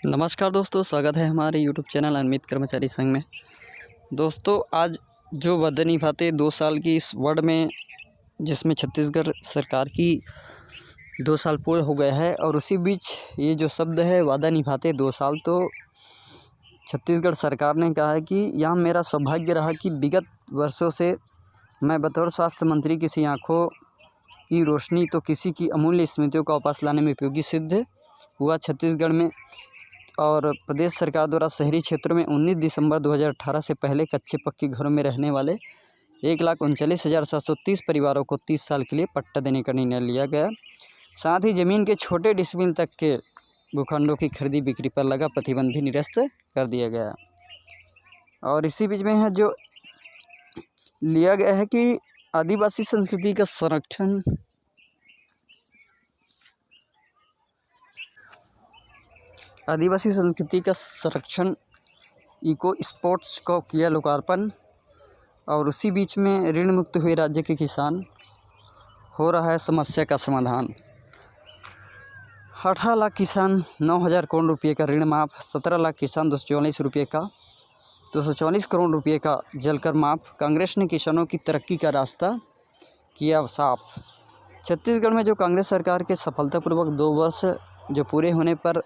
नमस्कार दोस्तों, स्वागत है हमारे यूट्यूब चैनल अनमित कर्मचारी संघ में। दोस्तों, आज जो वादा निभाते 2 साल की इस वर्ड में, जिसमें छत्तीसगढ़ सरकार की 2 साल पूरे हो गए हैं और उसी बीच ये जो शब्द है वादा निभाते 2 साल, तो छत्तीसगढ़ सरकार ने कहा है कि यह मेरा सौभाग्य रहा कि विगत वर्षों से मैं बतौर स्वास्थ्य मंत्री किसी आँखों की रोशनी तो किसी की अमूल्य स्मृतियों का वापस लाने में उपयोगी सिद्ध हुआ। छत्तीसगढ़ में और प्रदेश सरकार द्वारा शहरी क्षेत्रों में 19 दिसंबर 2018 से पहले कच्चे पक्के घरों में रहने वाले 1,39,730 परिवारों को 30 साल के लिए पट्टा देने का निर्णय लिया गया। साथ ही ज़मीन के छोटे डिसमिल तक के भूखंडों की खरीदी बिक्री पर लगा प्रतिबंध भी निरस्त कर दिया गया। और इसी बीच में है जो लिया गया है कि आदिवासी संस्कृति का संरक्षण इको स्पोर्ट्स को किया लोकार्पण। और उसी बीच में ऋण मुक्त हुए राज्य के किसान हो रहा है समस्या का समाधान। 18 लाख किसान 9,000 करोड़ रुपये का ऋण माफ़, 17 लाख किसान 244 करोड़ रुपये का जलकर माफ़। कांग्रेस ने किसानों की तरक्की का रास्ता किया साफ। छत्तीसगढ़ में जो कांग्रेस सरकार के सफलतापूर्वक 2 वर्ष जो पूरे होने पर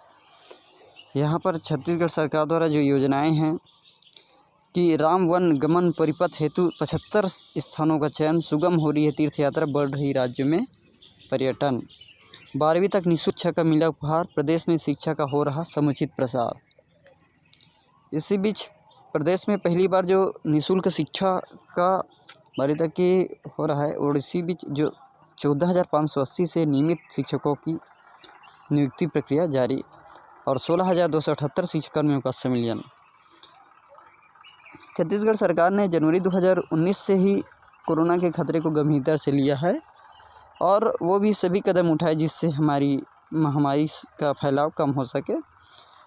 यहाँ पर छत्तीसगढ़ सरकार द्वारा जो योजनाएं हैं कि राम वन गमन परिपथ हेतु 75 स्थानों का चयन, सुगम हो रही है तीर्थ यात्रा, बढ़ रही राज्य में पर्यटन, 12वीं तक निःशुल्क शिक्षा का मिला उपहार, प्रदेश में शिक्षा का हो रहा समुचित प्रसार। इसी बीच प्रदेश में पहली बार जो निःशुल्क शिक्षा का 12वीं तक की हो रहा है, और इसी बीच जो 14,580 से नियमित शिक्षकों की नियुक्ति प्रक्रिया जारी और 16,278 शिक्षाकर्मियों का संविलियन। छत्तीसगढ़ सरकार ने जनवरी 2019 से ही कोरोना के खतरे को गंभीरता से लिया है और वो भी सभी कदम उठाए जिससे हमारी महामारी का फैलाव कम हो सके।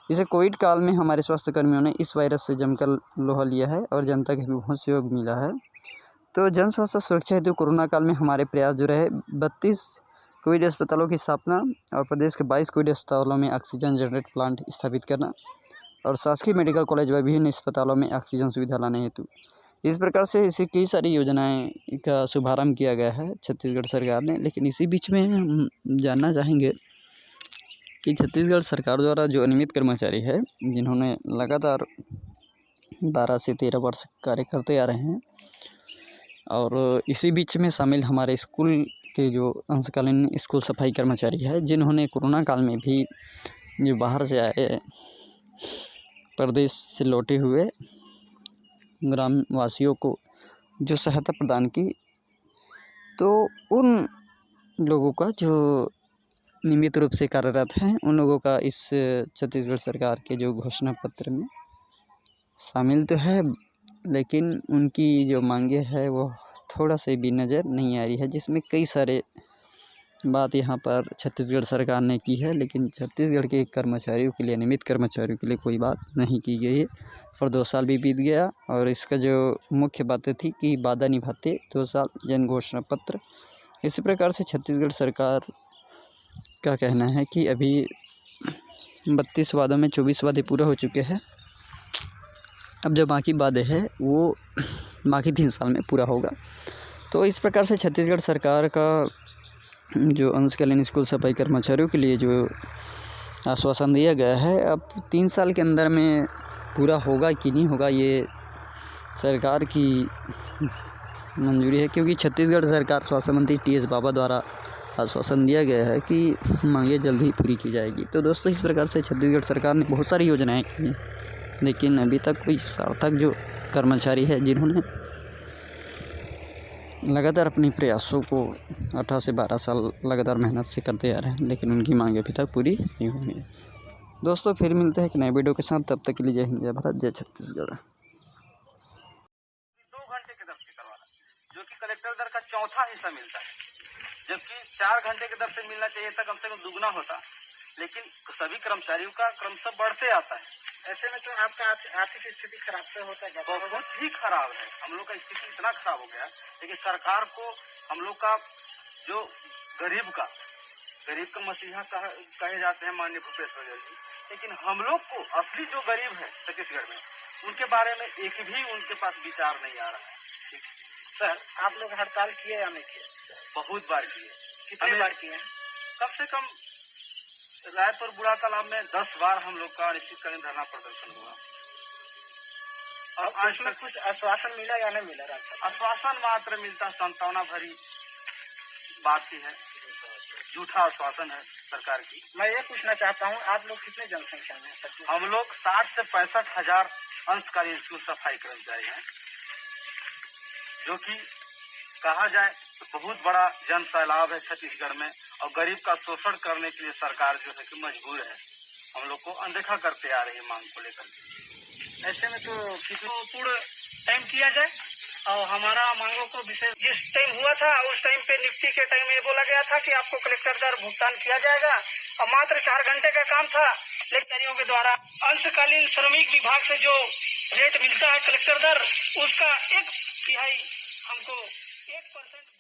इसे कोविड काल में हमारे स्वास्थ्य कर्मियों ने इस वायरस से जमकर लोहा लिया है और जनता के भी बहुत सहयोग मिला है। तो जन स्वास्थ्य सुरक्षा हेतु कोरोना काल में हमारे प्रयास जो रहे 32 कोविड अस्पतालों की स्थापना और प्रदेश के 22 कोविड अस्पतालों में ऑक्सीजन जनरेट प्लांट स्थापित करना और शासकीय मेडिकल कॉलेज व विभिन्न अस्पतालों में ऑक्सीजन सुविधा लाने हेतु, इस प्रकार से ऐसी कई सारी योजनाएं का शुभारंभ किया गया है छत्तीसगढ़ सरकार ने। लेकिन इसी बीच में हम जानना चाहेंगे कि छत्तीसगढ़ सरकार द्वारा जो नियमित कर्मचारी है, जिन्होंने लगातार 12 से 13 वर्ष कार्य करते आ रहे हैं, और इसी बीच में शामिल हमारे स्कूल के जो अंशकालीन स्कूल सफाई कर्मचारी है, जिन्होंने कोरोना काल में भी जो बाहर से आए प्रदेश से लौटे हुए ग्रामवासियों को जो सहायता प्रदान की, तो उन लोगों का जो नियमित रूप से कार्यरत हैं, उन लोगों का इस छत्तीसगढ़ सरकार के जो घोषणा पत्र में शामिल तो है, लेकिन उनकी जो मांगे है वो थोड़ा से भी नज़र नहीं आ रही है, जिसमें कई सारे बात यहाँ पर छत्तीसगढ़ सरकार ने की है, लेकिन छत्तीसगढ़ के कर्मचारियों के लिए, नियमित कर्मचारियों के लिए कोई बात नहीं की गई है। और 2 साल भी बीत गया और इसका जो मुख्य बातें थी कि वादा निभाते 2 साल, जन घोषणा पत्र। इसी प्रकार से छत्तीसगढ़ सरकार का कहना है कि अभी 32 वादों में 24 वादे पूरे हो चुके हैं। अब जो बाकी वादे हैं वो बाकी 3 साल में पूरा होगा। तो इस प्रकार से छत्तीसगढ़ सरकार का जो अंशकालीन स्कूल सफाई कर्मचारियों के लिए जो आश्वासन दिया गया है, अब 3 साल के अंदर में पूरा होगा कि नहीं होगा, ये सरकार की मंजूरी है, क्योंकि छत्तीसगढ़ सरकार स्वास्थ्य मंत्री टी एस बाबा द्वारा आश्वासन दिया गया है कि मांगे जल्द ही पूरी की जाएगी। तो दोस्तों, इस प्रकार से छत्तीसगढ़ सरकार ने बहुत सारी योजनाएं की, लेकिन अभी तक कोई सार्थक जो कर्मचारी है, जिन्होंने लगातार अपने प्रयासों को 18 से 12 साल लगातार मेहनत से करते आ रहे हैं, लेकिन उनकी मांग अभी तक पूरी नहीं हुई है। दोस्तों, फिर मिलते हैं एक नए वीडियो के साथ, तब तक के लिए जय हिंद, जय भारत, जय छत्तीसगढ़। 2 घंटे के दर से करवाना, जो कि कलेक्टर दर का 4था हिस्सा मिलता है, जबकि 4 घंटे के दर से मिलना चाहिए था, कम से कम दुगना होता, लेकिन सभी कर्मचारियों का क्रमशः बढ़ते आता है। ऐसे में तो आपका आर्थिक स्थिति खराब तो होता है, बहुत ही खराब है। हम लोग का स्थिति इतना खराब हो गया, लेकिन सरकार को हम लोग का जो गरीब का मसीहा कहे जाते हैं माननीय भूपेश बघेल जी, लेकिन हम लोग को असली जो गरीब है छत्तीसगढ़ में उनके बारे में एक भी उनके पास विचार नहीं आ रहा है। सर आप लोग हड़ताल किए या नहीं किए? बहुत बार किए। कितनी बार किए? कम से कम रायपुर बूढ़ा तालाब में 10 बार हम लोग का अनिश्चितकालीन धरना प्रदर्शन हुआ। और आज में कुछ आश्वासन मिला या नहीं मिला? आश्वासन मात्र मिलता, सांत्वना भरी बात ही है, झूठा आश्वासन है सरकार की। मैं ये पूछना चाहता हूँ, आप लोग कितने जनसंख्या में हैं? हम लोग 60 से 65 हजार अंशकालीन स्कूल सफाई कर्मचारी हैं, जो कि कहा जाए तो बहुत बड़ा जन सैलाब है छत्तीसगढ़ में, और गरीब का शोषण करने के लिए सरकार जो है कि मजबूर है। हम लोग को अनदेखा करते आ रही है मांग को लेकर। ऐसे में तो पूर्ण टाइम किया जाए और हमारा मांगों को विशेष जिस टाइम हुआ था उस टाइम पे निफ्टी के टाइम में बोला गया था कि आपको कलेक्टर दर भुगतान किया जाएगा, और मात्र 4 घंटे का काम था। कर्मचारियों के द्वारा अंशकालीन श्रमिक विभाग से जो रेट मिलता है कलेक्टर दर, उसका 1/3 हमको 1%